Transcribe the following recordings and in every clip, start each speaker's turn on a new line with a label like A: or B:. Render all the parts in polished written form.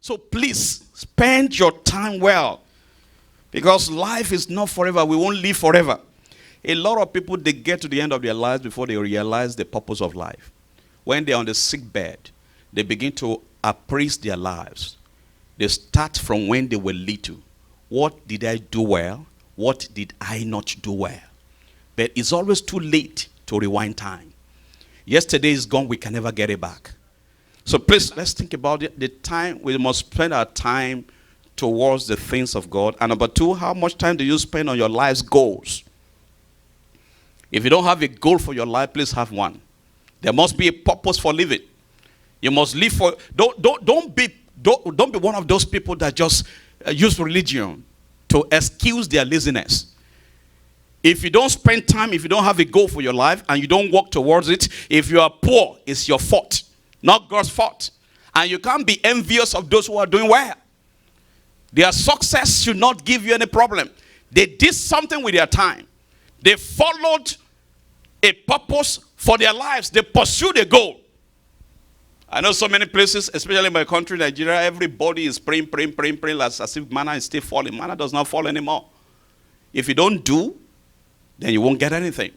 A: So please, spend your time well. Because life is not forever. We won't live forever. A lot of people, they get to the end of their lives before they realize the purpose of life. When they're on the sick bed, they begin to appraise their lives. They start from when they were little. What did I do well? What did I not do well? But it's always too late to rewind time. Yesterday is gone. We can never get it back. So please, let's think about it. The time, we must spend our time towards the things of God. And number two, how much time do you spend on your life's goals? If you don't have a goal for your life, please have one. There must be a purpose for living. You must live for. Don't be one of those people that just use religion to excuse their laziness. If you don't spend time, if you don't have a goal for your life and you don't work towards it, if you are poor, it's your fault, not God's fault. And you can't be envious of those who are doing well. Their success should not give you any problem. They did something with their time. They followed a purpose for their lives. They pursued a goal. I know so many places, especially in my country, Nigeria, everybody is praying as if manna is still falling. Manna does not fall anymore. If you don't do, then you won't get anything.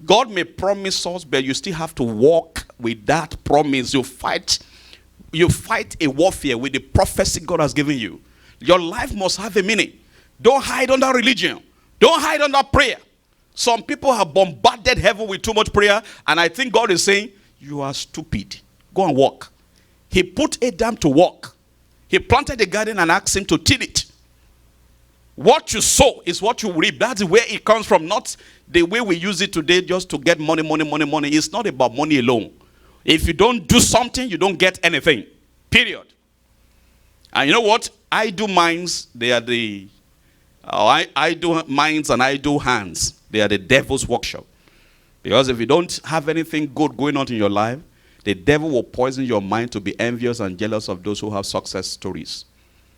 A: God may promise us, but you still have to walk with that promise. You fight a warfare with the prophecy God has given you. Your life must have a meaning. Don't hide under religion. Don't hide under prayer. Some people have bombarded heaven with too much prayer, and I think God is saying, you are stupid. Go and walk. He put Adam to work. He planted a garden and asked him to till it. What you sow is what you reap. That's where it comes from, not the way we use it today just to get money. It's not about money alone. If you don't do something, you don't get anything. Period. And you know what? Idle minds, they are the idle minds and idle hands. They are the devil's workshop. Because if you don't have anything good going on in your life, the devil will poison your mind to be envious and jealous of those who have success stories.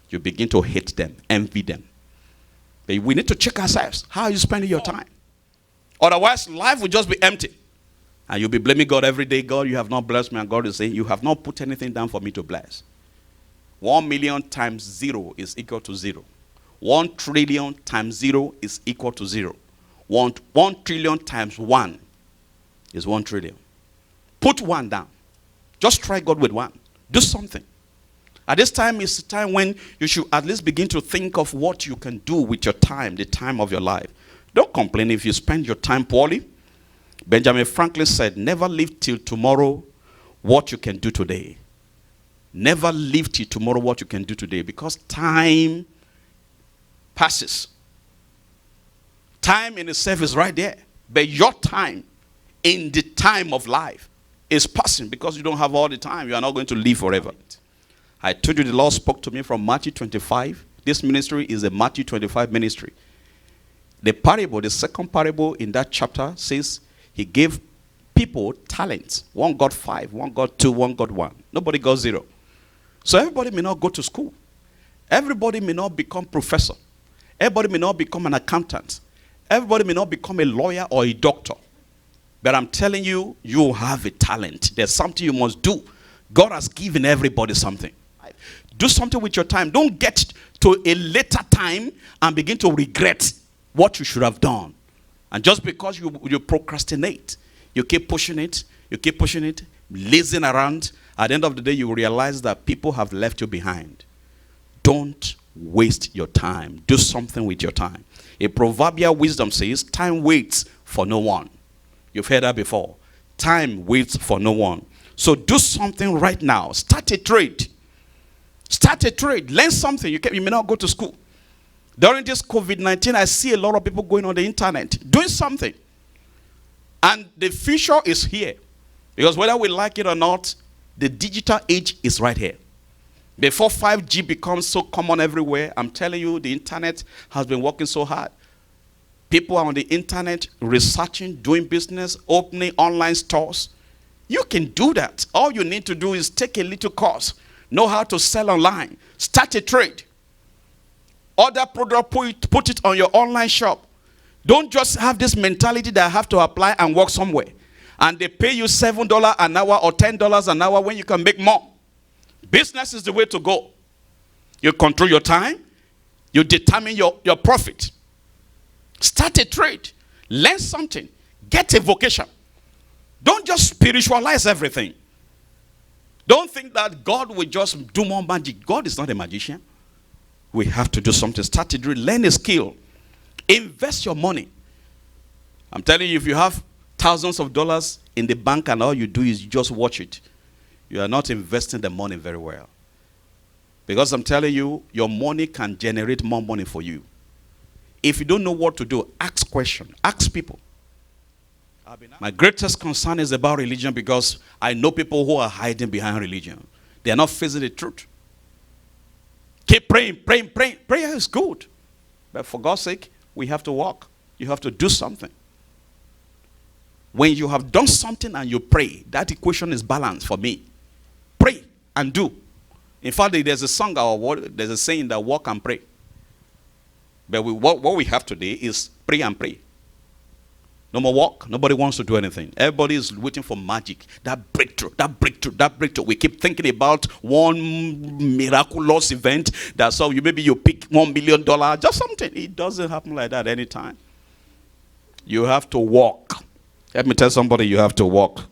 A: You begin to hate them, envy them. But we need to check ourselves. How are you spending your time? Otherwise, life will just be empty. And you'll be blaming God every day. God, you have not blessed me. And God is saying, you have not put anything down for me to bless. 1 million times 0 is equal to 0. 1 trillion times 0 is equal to 0. 1 trillion times 1 is 1 trillion. Put 1 down. Just try God with 1. Do something. At this time is the time when you should at least begin to think of what you can do with your time, the time of your life. Don't complain if you spend your time poorly. Benjamin Franklin said, never live till tomorrow what you can do today. Never live till tomorrow what you can do today, because time passes. Time in itself is right there. But your time in the time of life is passing, because you don't have all the time. You are not going to live forever. I told you the Lord spoke to me from Matthew 25. This ministry is a Matthew 25 ministry. The parable, the second parable in that chapter says he gave people talents. One got 5, one got 2, one got 1. Nobody got 0. So everybody may not go to school. Everybody may not become professor. Everybody may not become an accountant. Everybody may not become a lawyer or a doctor. But I'm telling you, you have a talent. There's something you must do. God has given everybody something. Do something with your time. Don't get to a later time and begin to regret what you should have done. And just because you procrastinate, you keep pushing it, lazing around, at the end of the day, you will realize that people have left you behind. Don't waste your time. Do something with your time. A proverbial wisdom says, time waits for no one. You've heard that before. Time waits for no one. So do something right now. Start a trade. Start a trade. Learn something. You may not go to school. During this COVID-19, I see a lot of people going on the internet, doing something. And the future is here. Because whether we like it or not, the digital age is right here. Before 5G becomes so common everywhere, I'm telling you, the internet has been working so hard. People are on the internet researching, doing business, opening online stores. You can do that. All you need to do is take a little course, know how to sell online, start a trade. Order product, put it on your online shop. Don't just have this mentality that I have to apply and work somewhere. And they pay you $7 an hour or $10 an hour when you can make more. Business is the way to go. You control your time. You determine your profit. Start a trade. Learn something. Get a vocation. Don't just spiritualize everything. Don't think that God will just do more magic. God is not a magician. We have to do something. Start to learn a skill. Invest your money. I'm telling you, if you have thousands of dollars in the bank and all you do is you just watch it, you are not investing the money very well. Because I'm telling you, your money can generate more money for you. If you don't know what to do, ask questions. Ask people. My greatest concern is about religion because I know people who are hiding behind religion. They are not facing the truth. Keep praying, praying, praying. Prayer is good. But for God's sake, we have to walk. You have to do something. When you have done something and you pray, that equation is balanced for me. Pray and do. In fact, there's a song, there's a saying that walk and pray. But what we have today is pray and pray. No more walk. Nobody wants to do anything. Everybody is waiting for magic. That breakthrough, that breakthrough, that breakthrough. We keep thinking about one miraculous event that so maybe you pick $1 million, just something. It doesn't happen like that anytime. You have to walk. Let me tell somebody, you have to walk.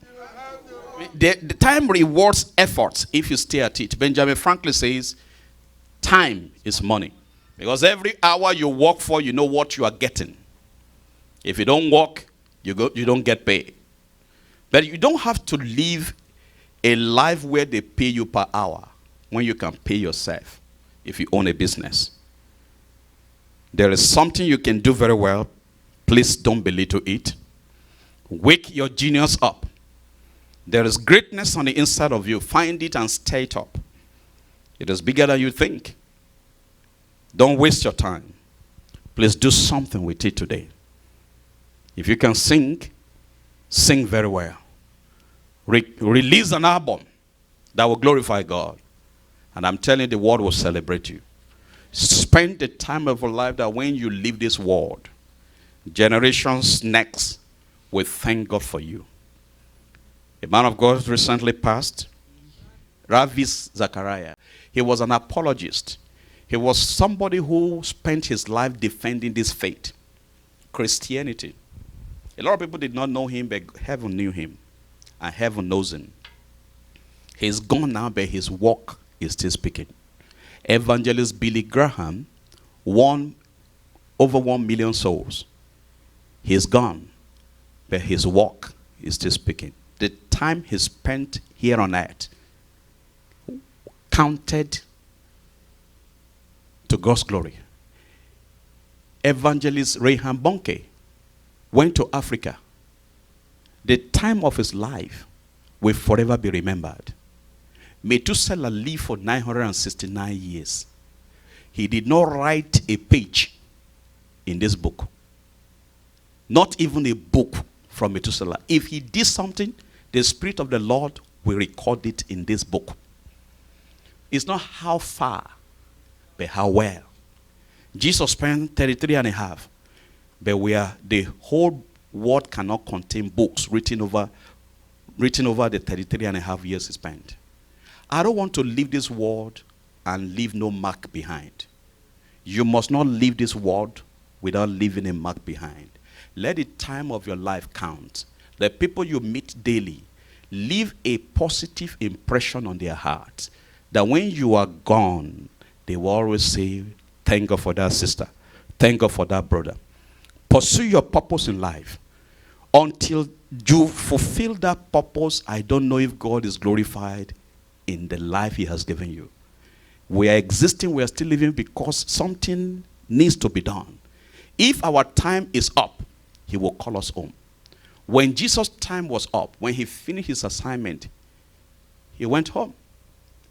A: The time rewards efforts if you stay at it. Benjamin Franklin says, time is money. Because every hour you work for, you know what you are getting. If you don't work, you don't get paid. But you don't have to live a life where they pay you per hour when you can pay yourself if you own a business. There is something you can do very well. Please don't belittle it. Wake your genius up. There is greatness on the inside of you. Find it and stir it up. It is bigger than you think. Don't waste your time. Please do something with it today. If you can sing, sing very well. Release an album that will glorify God. And I'm telling you, the world will celebrate you. Spend the time of your life that when you leave this world, generations next will thank God for you. A man of God recently passed, Ravis Zachariah. He was an apologist. He was somebody who spent his life defending this faith, Christianity. A lot of people did not know him, but heaven knew him. And heaven knows him. He's gone now, but his work is still speaking. Evangelist Billy Graham won over 1 million souls. He's gone, but his work is still speaking. The time he spent here on earth counted to God's glory. Evangelist Reinhard Bonnke went to Africa. The time of his life will forever be remembered. Methuselah lived for 969 years. He did not write a page in this book. Not even a book from Methuselah. If he did something, the Spirit of the Lord will record it in this book. It's not how far, but how well. Jesus spent 33 and a half. But the whole world cannot contain books written over the 33 and a half years he spent. I don't want to leave this world and leave no mark behind. You must not leave this world without leaving a mark behind. Let the time of your life count. The people you meet daily, leave a positive impression on their hearts. That when you are gone, they will always say, thank God for that sister. Thank God for that brother. Pursue your purpose in life. Until you fulfill that purpose, I don't know if God is glorified in the life he has given you. We are existing, we are still living because something needs to be done. If our time is up, he will call us home. When Jesus' time was up, when he finished his assignment, he went home.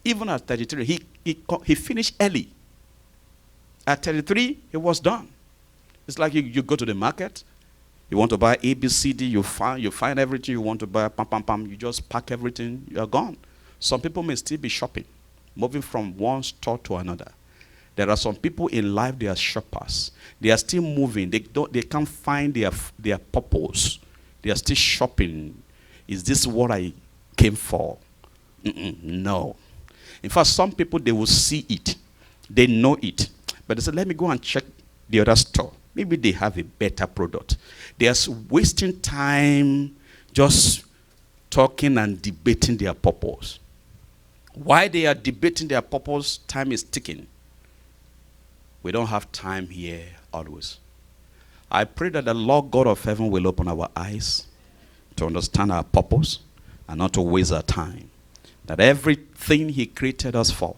A: Even at 33, he finished early. At 33, he was done. It's like you go to the market, you want to buy A, B, C, D, you find everything you want to buy, you just pack everything, you are gone. Some people may still be shopping, moving from one store to another. There are some people in life, they are shoppers. They are still moving. They can't find their purpose. They are still shopping. Is this what I came for? No. In fact, some people, they will see it. They know it. But they say, let me go and check the other store. Maybe they have a better product. They are wasting time just talking and debating their purpose. While they are debating their purpose, time is ticking. We don't have time here always. I pray that the Lord God of heaven will open our eyes to understand our purpose and not to waste our time. That everything he created us for,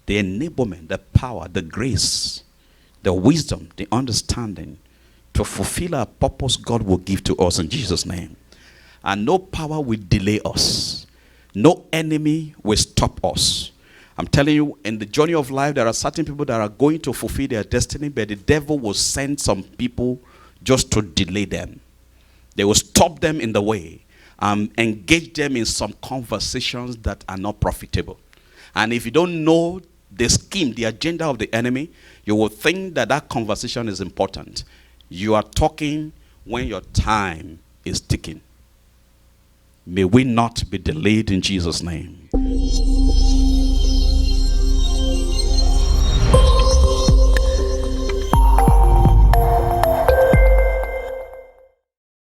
A: the enablement, the power, the grace, the wisdom, the understanding to fulfill our purpose, God will give to us in Jesus' name. And no power will delay us. No enemy will stop us. I'm telling you, in the journey of life, there are certain people that are going to fulfill their destiny, but the devil will send some people just to delay them. They will stop them in the way, engage them in some conversations that are not profitable. And if you don't know the scheme, the agenda of the enemy, you will think that that conversation is important. You are talking when your time is ticking. May we not be delayed in Jesus' name.